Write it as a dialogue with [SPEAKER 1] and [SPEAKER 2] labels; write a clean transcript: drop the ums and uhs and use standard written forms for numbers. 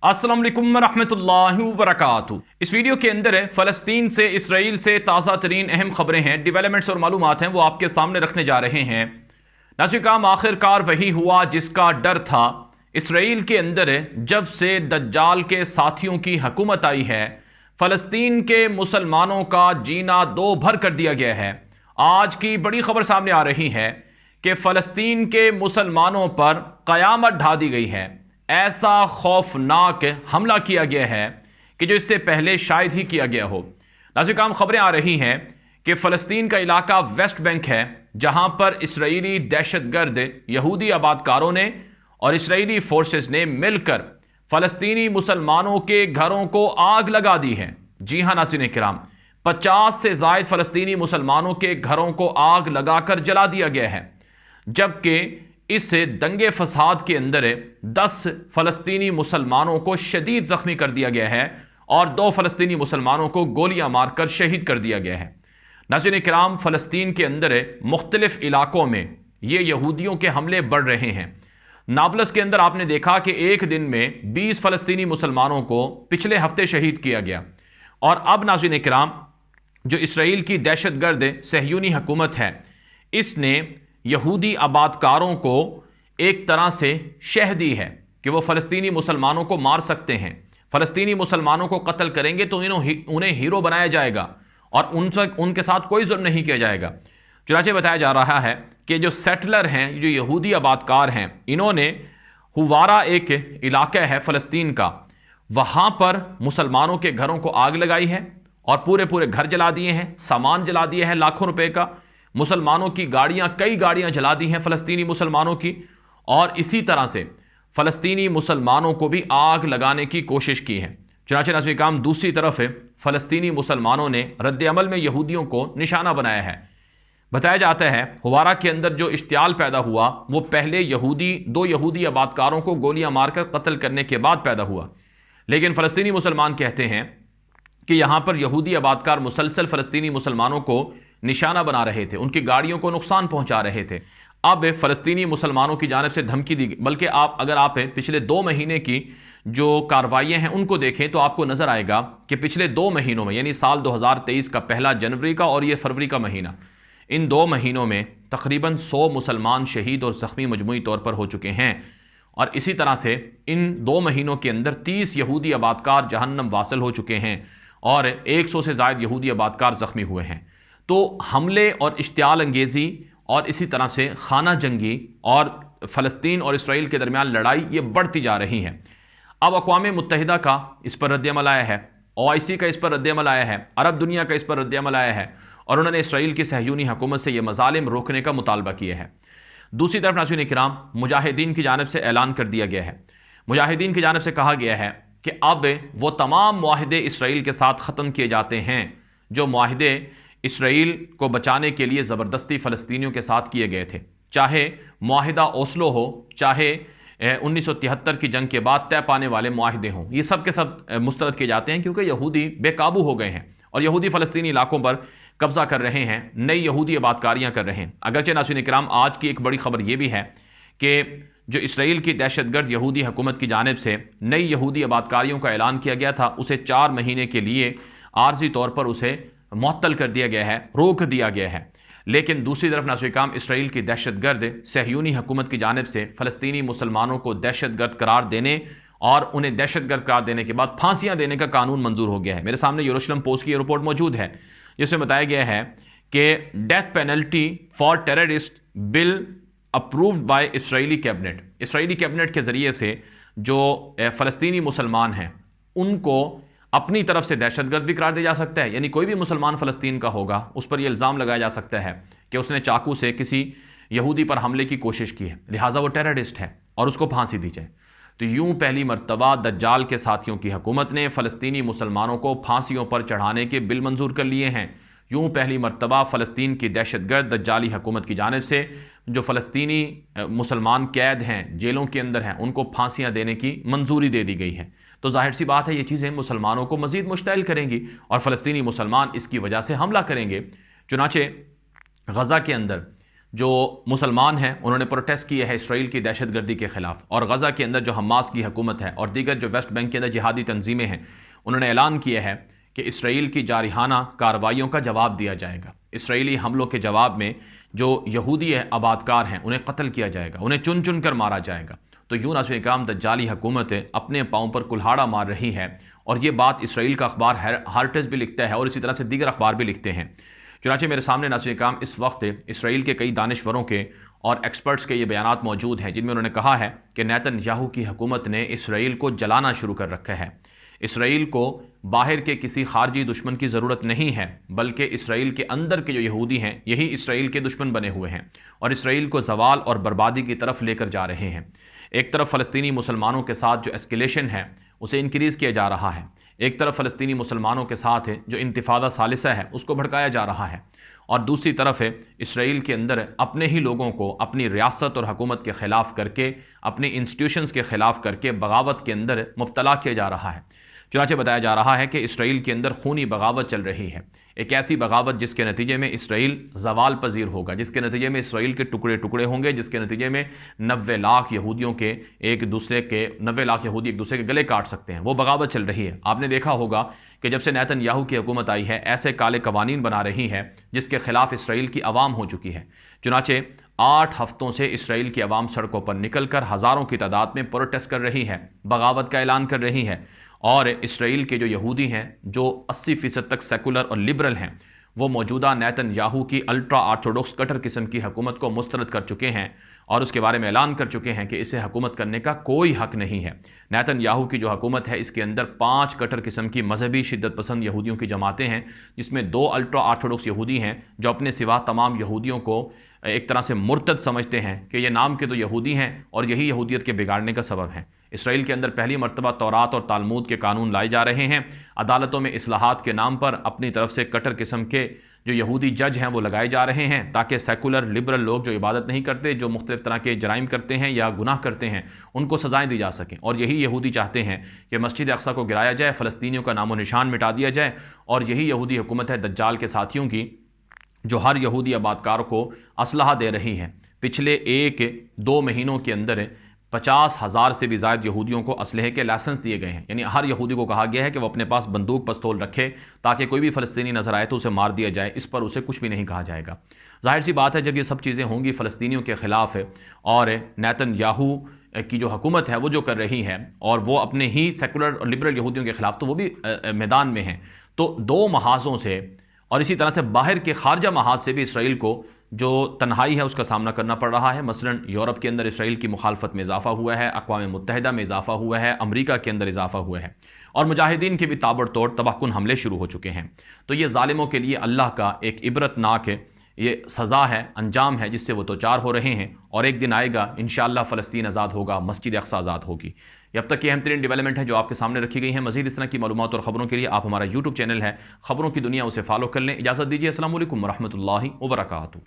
[SPEAKER 1] अस्सलाम वालेकुम रहमतुल्लाहि व बरकातुहू। इस वीडियो के अंदर है फ़लस्तीन से इसराइल से ताज़ा तरीन अहम खबरें हैं, डेवलपमेंट्स और मालूमात हैं, वो आपके सामने रखने जा रहे हैं। नाज़रीन काम आखिरकार वही हुआ जिसका डर था। इसराइल के अंदर जब से दज्जाल के साथियों की हुकूमत आई है, फ़लस्तीन के मुसलमानों का जीना दो भर कर दिया गया है। आज की बड़ी खबर सामने आ रही है कि फ़लस्तीन के मुसलमानों पर क़यामत ढा दी गई है। ऐसा खौफनाक हमला किया गया है कि जो इससे पहले शायद ही किया गया हो। नाज़रीन काम खबरें आ रही हैं कि फ़लस्तीन का इलाका वेस्ट बैंक है, जहां पर इसराइली दहशतगर्द यहूदी आबादकारों ने और इसराइली फोर्सेस ने मिलकर फ़लस्तीनी मुसलमानों के घरों को आग लगा दी है। जी हाँ नाज़रीन किराम, 50 से ज़ायद फ़लस्तीनी मुसलमानों के घरों को आग लगाकर जला दिया गया है, जबकि इस दंगे फसाद के अंदर 10 फ़लस्तीनी मुसलमानों को शदीद ज़ख्मी कर दिया गया है और 2 फ़लस्तीनी मुसलमानों को गोलियां मारकर शहीद कर दिया गया है। नाज़रीन किराम, फ़लस्तीन के अंदर मुख्तलिफ़ इलाकों में ये यहूदियों के हमले बढ़ रहे हैं। नाबलस के अंदर आपने देखा कि एक दिन में 20 फ़लस्तीनी मुसलमानों को पिछले हफ्ते शहीद किया गया। और अब नाज़रीन किराम, जो इसराइल की दहशतगर्द सहयूनी हुकूमत है, इसने यहूदी आबादकारों को एक तरह से शह दी है कि वो फ़लस्तीनी मुसलमानों को मार सकते हैं। फ़लस्तीनी मुसलमानों को कत्ल करेंगे तो उन्हें हीरो बनाया जाएगा और उनके साथ कोई जुल्म नहीं किया जाएगा। चुनाचे बताया जा रहा है कि जो सेटलर हैं, जो यहूदी आबादकार हैं, इन्होंने हुवारा एक इलाका है फ़लस्तीन का, वहाँ पर मुसलमानों के घरों को आग लगाई है और पूरे घर जला दिए हैं, सामान जला दिया है लाखों रुपए का। मुसलमानों की गाड़ियां, कई गाड़ियां जला दी हैं फ़लस्तीनी मुसलमानों की, और इसी तरह से फ़लस्तीनी मुसलमानों को भी आग लगाने की कोशिश की है। चुनांचे नाज़रीन काम, दूसरी तरफ फ़लस्तीनी मुसलमानों ने रद्द-ए-अमल में यहूदियों को निशाना बनाया है। बताया जाता है हुवारा के अंदर जो इश्तियाल पैदा हुआ वो पहले दो यहूदी आबादकारों को गोलियां मारकर कत्ल करने के बाद पैदा हुआ, लेकिन फ़लस्तीनी मुसलमान कहते हैं कि यहाँ पर यहूदी आबादकार मुसलसल फ़लस्तीनी मुसलमानों को निशाना बना रहे थे, उनकी गाड़ियों को नुकसान पहुंचा रहे थे। अब फ़लस्तीनी मुसलमानों की जानिब से धमकी दी, बल्कि अगर आप पिछले 2 महीने की जो कार्रवाइयाँ हैं उनको देखें तो आपको नज़र आएगा कि पिछले 2 महीनों में, यानी साल 2023 का पहला जनवरी का और ये फरवरी का महीना, इन 2 महीनों में तकरीबन 100 मुसलमान शहीद और ज़ख्मी मजमूई तौर पर हो चुके हैं। और इसी तरह से इन 2 महीनों के अंदर 30 यहूदी आबादकार जहन्नम वासिल हो चुके हैं और 100 से ज़ायद यहूदी आबादकार ज़ख्मी हुए हैं। तो हमले और इश्तियाल अंगेज़ी और इसी तरह से खाना जंगी और फ़लस्तीन और इसराइल के दरमियान लड़ाई ये बढ़ती जा रही है। अब अक़वाम मुत्तहिदा का इस पर रद्द-ए-अमल आया है, OIC का इस पर रद्द-ए-अमल आया है, अरब दुनिया का इस पर रद्द-ए-अमल आया है और उन्होंने इसराइल की सहयूनी हुकूमत से ये मज़ालिम रोकने का मुतालबा किया है। दूसरी तरफ नाज़रीन किराम, मुजाहिदीन की जानिब से ऐलान कर दिया गया है, मुजाहिदीन की जानिब से कहा गया है कि अब वो तमाम मुआहदे इसराइल के साथ ख़त्म किए जाते हैं जो मुआहदे इसराइल को बचाने के लिए ज़बरदस्ती फ़लस्तीनियों के साथ किए गए थे। चाहे मुआहिदा ओस्लो हो, चाहे 1973 की जंग के बाद तय पाने वाले मुआहिदे हों, ये सब के सब मुस्तरद किए जाते हैं क्योंकि यहूदी बेकाबू हो गए हैं और यहूदी फ़लस्तीनी इलाकों पर कब्ज़ा कर रहे हैं, नई यहूदी आबादकारियाँ कर रहे हैं। अगरचे नाज़रीन किराम, आज की एक बड़ी खबर ये भी है कि जो इसराइल की दहशतगर्द यहूदी हुकूमत की जानिब से नई यहूदी आबादकारियों का ऐलान किया गया था, उसे 4 महीने के लिए आर्जी तौर पर उसे मुअत्तल कर दिया गया है, रोक दिया गया है। लेकिन दूसरी तरफ नाज़रीन किराम, इसराइल की दहशतगर्द सहयूनी हुकूमत की जानिब से फ़लस्तीनी मुसलमानों को दहशतगर्द करार देने और उन्हें दहशतगर्द करार देने के बाद फांसियाँ देने का कानून मंजूर हो गया है। मेरे सामने यरूशलेम पोस्ट की रिपोर्ट मौजूद है जिसमें बताया गया है कि death penalty for terrorist bill approved by Israeli cabinet. Israeli cabinet के ज़रिए से जो फ़लस्तीनी मुसलमान हैं उनको अपनी तरफ से दहशतगर्द भी करार दिया जा सकता है, यानी कोई भी मुसलमान फ़लस्तीन का होगा उस पर यह इल्ज़ाम लगाया जा सकता है कि उसने चाकू से किसी यहूदी पर हमले की कोशिश की है, लिहाजा वो टेररिस्ट है और उसको फांसी दी जाए। तो यूं पहली मर्तबा दज्जाल के साथियों की हुकूमत ने फ़लस्तीनी मुसलमानों को फांसियों पर चढ़ाने के बिल मंजूर कर लिए हैं। यूं पहली मर्तबा फ़लस्तीन की दहशतगर्द दज्जाली हुकूमत की जानिब से जो फ़लस्तीनी मुसलमान कैद हैं, जेलों के अंदर हैं, उनको फांसियाँ देने की मंजूरी दे दी गई है। तो जाहिर सी बात है ये चीज़ें मुसलमानों को मज़ीद मुश्तइल करेंगी और फ़लस्तीनी मुसलमान इसकी वजह से हमला करेंगे। चुनाचे गज़ा के अंदर جو مسلمان ہیں انہوں نے پروٹیسٹ کیا ہے اسرائیل کی دہشت گردی کے خلاف، اور غزہ کے اندر جو حماس کی حکومت ہے اور دیگر جو ویسٹ بینک کے اندر جہادی تنظیمیں ہیں انہوں نے اعلان کیا ہے کہ اسرائیل کی جارحانہ کارروائیوں کا جواب دیا جائے گا۔ اسرائیلی حملوں کے جواب میں جو یہودی آبادکار ہیں انہیں قتل کیا جائے گا، انہیں چن چن کر مارا جائے گا۔ تو یوں ناظرین کرام دجالی حکومت اپنے پاؤں پر کلہاڑا مار رہی ہے، اور یہ بات اسرائیل کا اخبار ہارٹس بھی لکھتا ہے اور اسی طرح سے دیگر اخبار بھی لکھتے ہیں۔ چنانچہ میرے سامنے ناظرین کرام اس وقت اسرائیل کے کئی دانشوروں کے اور ایکسپرٹس کے یہ بیانات موجود ہیں، جن میں انہوں نے کہا ہے کہ نیتن یاہو کی حکومت نے اسرائیل کو جلانا شروع کر رکھا ہے۔ اسرائیل کو باہر کے کسی خارجی دشمن کی ضرورت نہیں ہے، بلکہ اسرائیل کے اندر کے جو یہودی ہیں یہی اسرائیل کے دشمن بنے ہوئے ہیں اور اسرائیل کو زوال اور بربادی کی طرف لے کر جا رہے ہیں۔ ایک طرف فلسطینی مسلمانوں کے ساتھ جو اسکیلیشن ہے اسے انکریز کیا جا رہا ہے، ایک طرف فلسطینی مسلمانوں کے ساتھ جو انتفاضہ ثالثہ ہے اس کو بھڑکایا جا رہا ہے، اور دوسری طرف اسرائیل کے اندر اپنے ہی لوگوں کو اپنی ریاست اور حکومت کے خلاف کر کے، اپنی انسٹیٹیوشنز کے خلاف کر کے بغاوت کے اندر مبتلا کیا جا رہا ہے۔ چنانچہ بتایا جا رہا ہے کہ اسرائیل کے اندر خونی بغاوت چل رہی ہے، ایک ایسی بغاوت جس کے نتیجے میں اسرائیل زوال پذیر ہوگا، جس کے نتیجے میں اسرائیل کے ٹکڑے ٹکڑے ہوں گے، جس کے نتیجے میں 90 لاکھ یہودیوں کے 90 لاکھ یہودی ایک دوسرے کے گلے کاٹ سکتے ہیں۔ وہ بغاوت چل رہی ہے۔ آپ نے دیکھا ہوگا کہ جب سے نیتن یاہو کی حکومت آئی ہے ایسے کالے قوانین بنا رہی ہے جس کے خلاف اسرائیل کی عوام ہو چکی ہے۔ چنانچہ 8 ہفتوں سے اسرائیل کی عوام سڑکوں پر نکل کر ہزاروں کی تعداد میں پروٹیسٹ کر رہی ہے، بغاوت کا اعلان کر رہی ہے، اور اسرائیل کے جو یہودی ہیں جو 80% تک سیکولر اور لبرل ہیں وہ موجودہ نیتن یاہو کی الٹرا آرتھوڈوکس کٹر قسم کی حکومت کو مسترد کر چکے ہیں اور اس کے بارے میں اعلان کر چکے ہیں کہ اسے حکومت کرنے کا کوئی حق نہیں ہے۔ نیتن یاہو کی جو حکومت ہے اس کے اندر 5 کٹر قسم کی مذہبی شدت پسند یہودیوں کی جماعتیں ہیں، جس میں 2 الٹرا آرتھوڈوکس یہودی ہیں جو اپنے سوا تمام یہودیوں کو ایک طرح سے مرتد سمجھتے ہیں کہ یہ نام کے تو یہودی ہیں اور یہی یہودیت کے بگاڑنے کا سبب ہیں۔ اسرائیل کے اندر پہلی مرتبہ تورات اور تالمود کے قانون لائے جا رہے ہیں، عدالتوں میں اصلاحات کے نام پر اپنی طرف سے کٹر قسم کے جو یہودی جج ہیں وہ لگائے جا رہے ہیں تاکہ سیکولر لبرل لوگ جو عبادت نہیں کرتے، جو مختلف طرح کے جرائم کرتے ہیں یا گناہ کرتے ہیں، ان کو سزائیں دی جا سکیں۔ اور یہی یہودی چاہتے ہیں کہ مسجد اقصیٰ کو گرایا جائے، فلسطینیوں کا نام و نشان مٹا دیا جائے، اور یہی یہودی حکومت ہے دجال کے ساتھیوں کی جو ہر یہودی آبادکار کو اسلحہ دے رہی ہے۔ پچھلے 1-2 مہینوں کے اندر 50,000 سے بھی زائد یہودیوں کو اسلحے کے لائسنس دیے گئے ہیں، یعنی ہر یہودی کو کہا گیا ہے کہ وہ اپنے پاس بندوق پستول رکھے تاکہ کوئی بھی فلسطینی نظر آئے تو اسے مار دیا جائے، اس پر اسے کچھ بھی نہیں کہا جائے گا۔ ظاہر سی بات ہے جب یہ سب چیزیں ہوں گی فلسطینیوں کے خلاف اور نیتن یاہو کی جو حکومت ہے وہ جو کر رہی ہے اور وہ اپنے ہی سیکولر اور لبرل یہودیوں کے خلاف، تو وہ بھی میدان میں ہیں، تو 2 محاذوں سے اور اسی طرح سے باہر کے خارجہ محاذ سے بھی اسرائیل کو جو تنہائی ہے اس کا سامنا کرنا پڑ رہا ہے۔ مثلا یورپ کے اندر اسرائیل کی مخالفت میں اضافہ ہوا ہے، اقوام متحدہ میں اضافہ ہوا ہے، امریکہ کے اندر اضافہ ہوا ہے، اور مجاہدین کے بھی تابڑ توڑ تباہ کن حملے شروع ہو چکے ہیں۔ تو یہ ظالموں کے لیے اللہ کا ایک عبرتناک یہ سزا ہے، انجام ہے، جس سے وہ دوچار ہو رہے ہیں، اور ایک دن آئے گا انشاءاللہ فلسطین آزاد ہوگا، مسجد اقصیٰ آزاد ہوگی۔ اب تک یہ اہم ترین ڈیولپمنٹ ہے جو آپ کے سامنے رکھی گئی ہیں۔ مزید اس طرح کی معلومات اور خبروں کے لیے آپ ہمارا YouTube چینل ہے خبروں کی دنیا اسے فالو کر لیں۔ اجازت دیجیے، السلام علیکم ورحمۃ اللہ وبرکاتہ۔